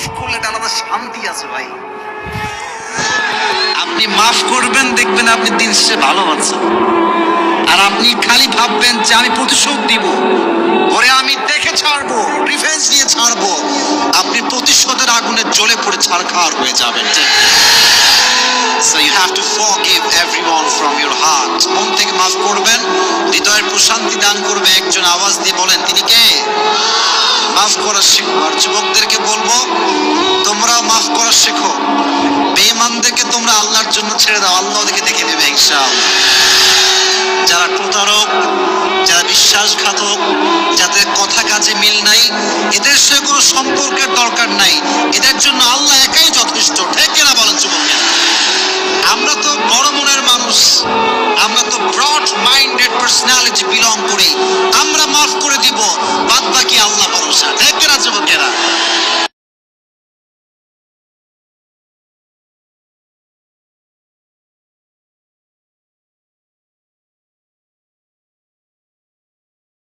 মাফ করলে একটা আলাদা শান্তি আছে ভাই। আপনি মাফ করবেন, দেখবেন আপনি দিন শেষে ভালো আছেন। আর আপনি খালি ভাববেন যে আমি প্রতিশোধ দিব, ওরে আমি দেখে ছাড়বো, রিভেঞ্জ নিয়ে ছাড়বো, আপনি প্রতিশোধের আগুনে জ্বলে পড়ে ছারখার হয়ে যাবেন। So you have to forgive everyone from your heart. মন থেকে মাফ করবেন, হৃদয়ের প্রশান্তি দান করবে। একজন আওয়াজ দিয়ে বলেন, তিনি কে? মাফ করা শিখো। আর যুবকদেরকে বলবো, তোমরাও মাফ করা শেখো। বেঈমানদেরকে তোমরা আল্লাহর জন্য ছেড়ে দাও, আল্লাহ ওদেরকে দেখে নেবে ইনশাআল্লাহ। যারা প্রতারক, যারা বিশ্বাসঘাতক, যাদের কথা কাজে মিল নাই, এদের সঙ্গে কোনো সম্পর্কের দরকার নাই। এদের জন্য আল্লাহ একাই